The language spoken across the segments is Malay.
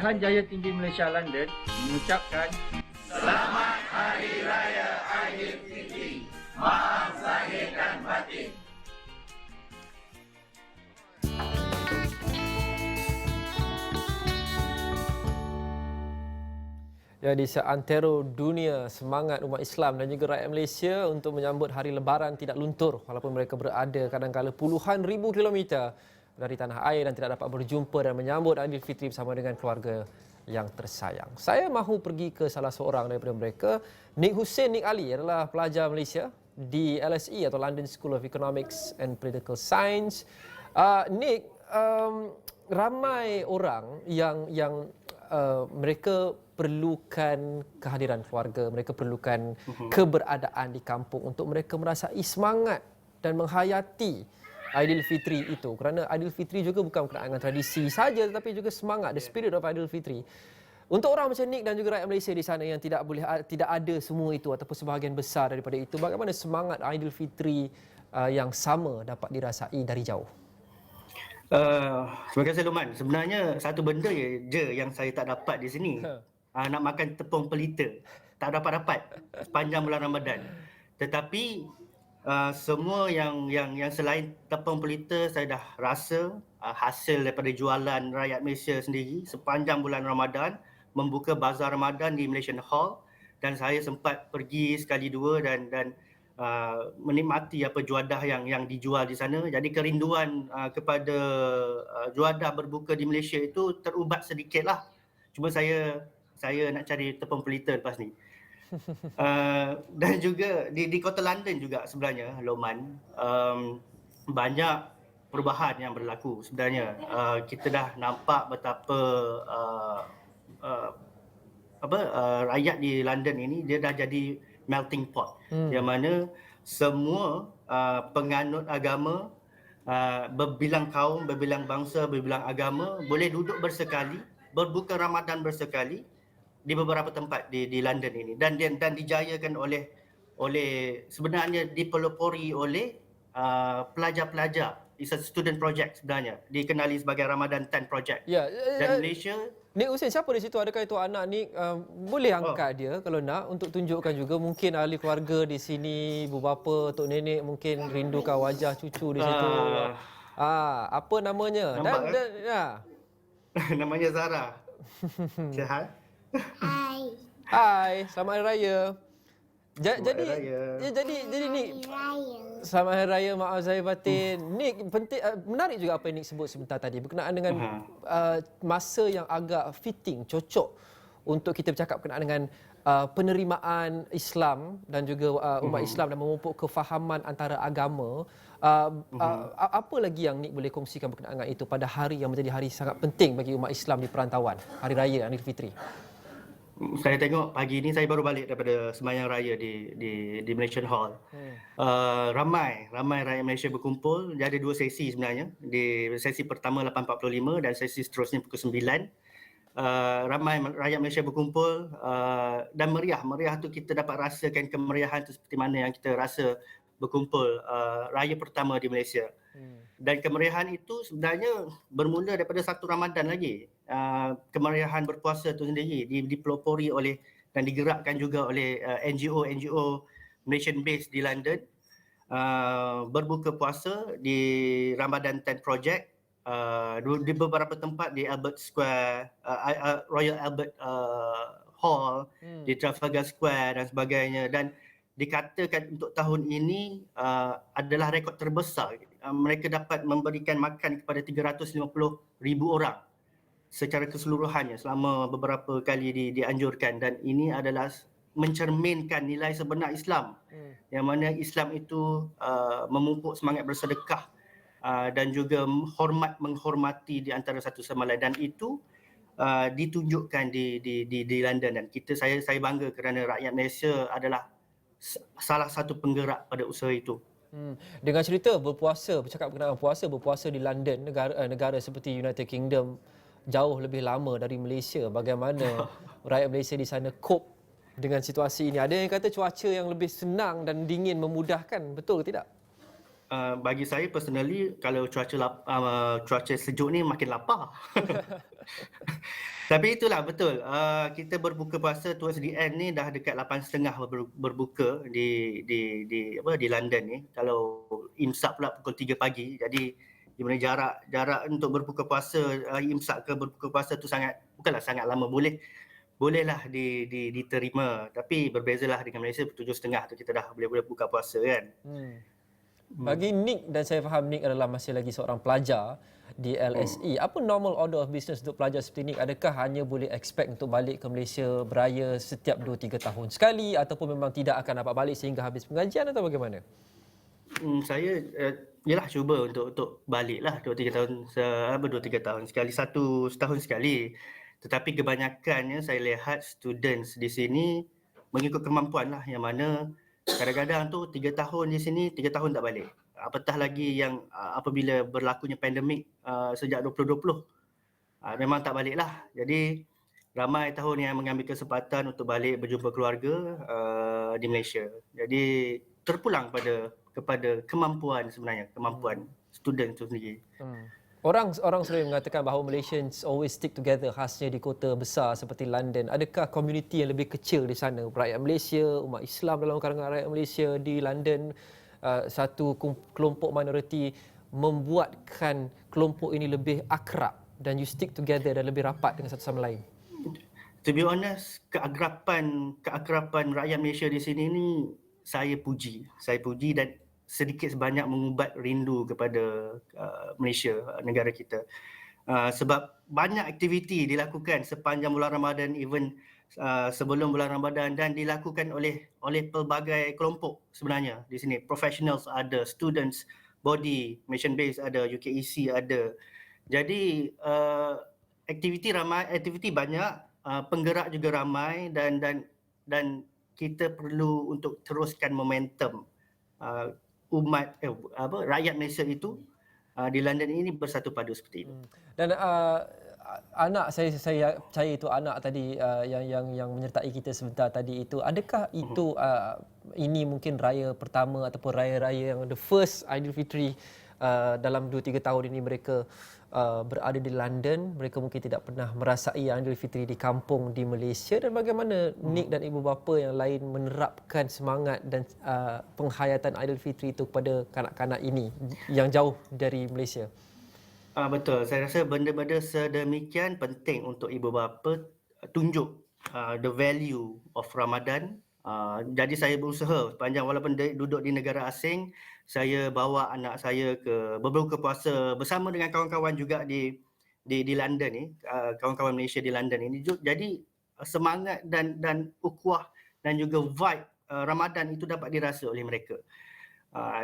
Pilihan Jaya Tinggi Malaysia London mengucapkan Selamat Hari Raya Aidilfitri. Maaf zahir dan batin. Ya, di seantero dunia, semangat umat Islam dan juga rakyat Malaysia untuk menyambut Hari Lebaran tidak luntur walaupun mereka berada kadang-kala puluhan ribu kilometer dari tanah air dan tidak dapat berjumpa dan menyambut Aidilfitri bersama dengan keluarga yang tersayang. Saya mahu pergi ke salah seorang daripada mereka. Nik Hussein Nik Ali adalah pelajar Malaysia di LSE atau London School of Economics and Political Science. Nik, ramai orang yang mereka perlukan kehadiran keluarga, mereka perlukan keberadaan di kampung untuk mereka merasai semangat dan menghayati Aidilfitri itu. Kerana Aidilfitri juga bukan berkenaan dengan tradisi saja tetapi juga semangat, the spirit of Aidilfitri. Untuk orang macam Nik dan juga rakyat Malaysia di sana yang tidak ada semua itu ataupun sebahagian besar daripada itu, bagaimana semangat Aidilfitri yang sama dapat dirasai dari jauh? Terima kasih Luman. Sebenarnya satu benda je yang saya tak dapat di sini. Nak makan tepung pelita. Tak dapat sepanjang bulan Ramadan. Tetapi semua yang selain tepung pelita saya dah rasa hasil daripada jualan rakyat Malaysia sendiri sepanjang bulan Ramadan, membuka bazar Ramadan di Malaysian Hall, dan saya sempat pergi sekali dua dan menikmati apa juadah yang dijual di sana. Jadi kerinduan kepada juadah berbuka di Malaysia itu terubat sedikitlah. Cuma saya nak cari tepung pelita lepas ni. Dan juga di kota London juga sebenarnya, Loman, banyak perubahan yang berlaku sebenarnya. Kita dah nampak betapa rakyat di London ini dia dah jadi melting pot, yang mana semua penganut agama, berbilang kaum, berbilang bangsa, berbilang agama boleh duduk bersekali, berbuka Ramadan bersekali di beberapa tempat di London ini, dan dijayakan oleh sebenarnya dipelopori oleh pelajar-pelajar. It's a student project sebenarnya, dikenali sebagai Ramadan 10 Project. Ya, Dan Malaysia, Nik Hussein, siapa di situ? Adakah itu anak Nik? Boleh angkat dia kalau nak untuk tunjukkan juga. Mungkin ahli keluarga di sini, ibu bapa, tok nenek mungkin rindukan wajah cucu di situ. Apa namanya? Nampak, Ya. namanya Zara. Sihat? Hai, selamat Hari Raya. Selamat Hari Raya. Jadi Nik, selamat Hari Raya, maaf zahir batin. Nik, penting, menarik juga apa yang Nik sebut sebentar tadi berkenaan dengan masa yang agak fitting, cocok untuk kita bercakap berkenaan dengan penerimaan Islam dan juga umat Islam dan memupuk kefahaman antara agama. Apa lagi yang Nik boleh kongsikan berkenaan dengan itu pada hari yang menjadi hari sangat penting bagi umat Islam di perantauan, Hari Raya Aidilfitri? Saya tengok pagi ni saya baru balik daripada sembahyang raya di Malaysian Hall. Ramai rakyat Malaysia berkumpul. Dia ada dua sesi sebenarnya. Di sesi pertama 8.45 dan sesi seterusnya pukul 9. Ramai rakyat Malaysia berkumpul dan meriah tu kita dapat rasakan kemeriahan tu seperti mana yang kita rasa berkumpul raya pertama di Malaysia. Dan kemeriahan itu sebenarnya bermula daripada satu Ramadan lagi. Kemeriahan berpuasa itu sendiri dipelopori oleh dan digerakkan juga oleh NGO Malaysian based di London. Berbuka puasa di Ramadan 10 Project di beberapa tempat, di Albert Square, Royal Albert Hall, di Trafalgar Square dan sebagainya. Dan dikatakan untuk tahun ini adalah rekod terbesar. Mereka dapat memberikan makan kepada 350,000 orang secara keseluruhannya selama beberapa kali dianjurkan, dan ini adalah mencerminkan nilai sebenar Islam, yang mana Islam itu memupuk semangat bersedekah dan juga menghormati di antara satu sama lain, dan itu ditunjukkan di London. Dan saya bangga kerana rakyat Malaysia adalah salah satu penggerak pada usaha itu. Dengan cerita bercakap berkenaan berpuasa di London, negara seperti United Kingdom jauh lebih lama dari Malaysia. Bagaimana rakyat Malaysia di sana cope dengan situasi ini? Ada yang kata cuaca yang lebih senang dan dingin memudahkan, betul ke tidak? Bagi saya personally, kalau cuaca sejuk ni makin lapar. Tapi itulah betul, kita berbuka puasa towards the end ni dah dekat 8.30 berbuka di London ni. Kalau imsak pula pukul 3 pagi. Jadi di mana jarak untuk berbuka puasa, imsak ke berbuka puasa tu bukanlah sangat lama, bolehlah diterima. Tapi berbezalah dengan Malaysia, 7.30 tu kita dah boleh buka puasa kan. Bagi Nick, dan saya faham Nick adalah masih lagi seorang pelajar di LSE. Apa normal order of business untuk pelajar seperti Nick? Adakah hanya boleh expect untuk balik ke Malaysia beraya setiap 2-3 tahun sekali, ataupun memang tidak akan dapat balik sehingga habis pengajian, atau bagaimana? Saya yalah cuba untuk baliklah 2-3 tahun 2-3 tahun sekali, setahun sekali. Tetapi kebanyakannya saya lihat students di sini mengikut kemampuan lah, yang mana kadang-kadang tu 3 tahun di sini, 3 tahun tak balik. Apatah lagi yang apabila berlakunya pandemik sejak 2020, memang tak balik lah. Jadi ramai tahun yang mengambil kesempatan untuk balik berjumpa keluarga di Malaysia. Jadi terpulang kepada kemampuan sebenarnya, kemampuan student tu sendiri. Orang sering mengatakan bahawa Malaysians always stick together, khasnya di kota besar seperti London. Adakah komuniti yang lebih kecil di sana, rakyat Malaysia, umat Islam dalam kalangan rakyat Malaysia di London, satu kelompok minoriti membuatkan kelompok ini lebih akrab dan you stick together dan lebih rapat dengan satu sama lain? To be honest, keakraban rakyat Malaysia di sini ni saya puji dan sedikit sebanyak mengubat rindu kepada Malaysia, negara kita. Sebab banyak aktiviti dilakukan sepanjang bulan Ramadan, even sebelum bulan Ramadan, dan dilakukan oleh pelbagai kelompok sebenarnya di sini. Professionals ada, students, body, Malaysian base ada, UKEC ada. Jadi aktiviti banyak, penggerak juga ramai, dan kita perlu untuk teruskan momentum rakyat Malaysia itu di London ini bersatu padu seperti itu. Dan anak saya percaya itu anak tadi yang menyertai kita sebentar tadi itu, adakah itu ini mungkin raya pertama ataupun raya-raya yang the first Aidilfitri dalam 2-3 tahun ini mereka berada di London, mereka mungkin tidak pernah merasai Aidilfitri di kampung di Malaysia, dan bagaimana Nick dan ibu bapa yang lain menerapkan semangat dan penghayatan Aidilfitri itu kepada kanak-kanak ini yang jauh dari Malaysia? Betul, saya rasa benda-benda sedemikian penting untuk ibu bapa tunjuk the value of Ramadan. Jadi saya berusaha sepanjang, walaupun duduk di negara asing, saya bawa anak saya ke berbuka puasa bersama dengan kawan-kawan juga di London ni, kawan-kawan Malaysia di London ini. Jadi semangat dan ukhuwah dan juga vibe Ramadan itu dapat dirasa oleh mereka.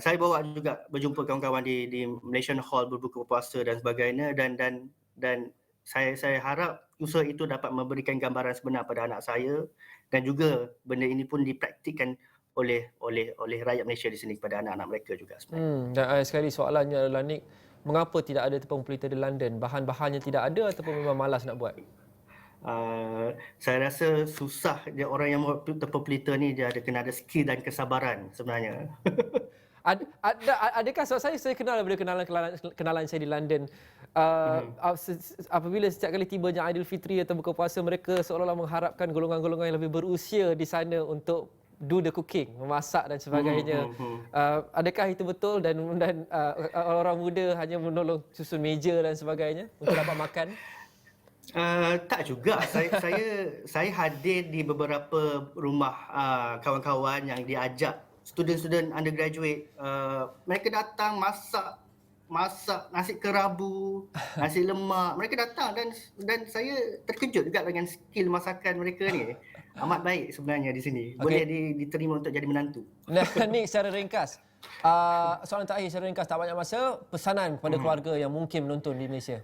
Saya bawa juga berjumpa kawan-kawan di Malaysian Hall berbuka puasa dan sebagainya, dan saya harap usaha itu dapat memberikan gambaran sebenar pada anak saya, dan juga benda ini pun dipraktikkan oleh rakyat Malaysia di sini kepada anak-anak mereka juga sebenarnya. Dan sekali soalannya adalah, Nick, mengapa tidak ada tepung pelita di London? Bahan-bahannya tidak ada ataupun memang malas nak buat? Saya rasa susah dia orang yang buat tepung pelita ni, dia kena ada skill dan kesabaran sebenarnya. Adakah sebab saya kenal daripada kenalan saya di London, apabila setiap kali tibanya Aidilfitri atau buka puasa, mereka seolah-olah mengharapkan golongan-golongan yang lebih berusia di sana untuk do the cooking, memasak dan sebagainya. Adakah itu betul, dan orang muda hanya menolong susun meja dan sebagainya untuk dapat makan? Tak juga. Saya hadir di beberapa rumah kawan-kawan yang diajak student undergraduate. Mereka datang masak nasi kerabu, nasi lemak. Mereka datang dan saya terkejut juga dengan skill masakan mereka ni. Amat baik sebenarnya di sini. Boleh diterima untuk jadi menantu. Nah, Nick, secara ringkas, soalan terakhir secara ringkas, tak banyak masa, pesanan kepada keluarga yang mungkin menonton di Malaysia.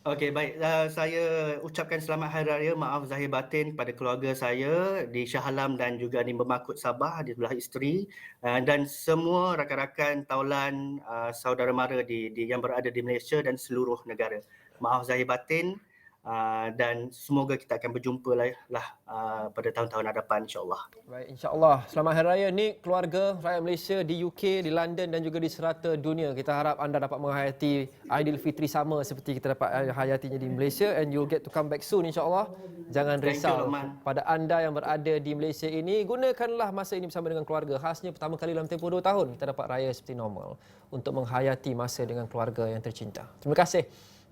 Okey, baik. Saya ucapkan selamat Hari Raya, maaf zahir batin kepada keluarga saya di Shah Alam dan juga di Memakut Sabah, di sebelah isteri, dan semua rakan-rakan taulan saudara mara yang berada di Malaysia dan seluruh negara. Maaf zahir batin. dan semoga kita akan berjumpa lah pada tahun-tahun hadapan insya-Allah. Baik, insya-Allah. Selamat Hari Raya Nick, keluarga, rakyat Malaysia di UK, di London dan juga di serata dunia. Kita harap anda dapat menghayati Aidilfitri sama seperti kita dapat hayatinya di Malaysia, and you'll get to come back soon insya-Allah. Jangan Thank you, risau. Lokman. Pada anda yang berada di Malaysia ini, gunakanlah masa ini bersama dengan keluarga. Khasnya pertama kali dalam tempoh 2 tahun kita dapat raya seperti normal untuk menghayati masa dengan keluarga yang tercinta. Terima kasih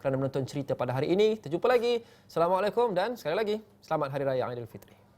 kerana menonton cerita pada hari ini. Terjumpa lagi. Assalamualaikum dan sekali lagi selamat Hari Raya Aidilfitri.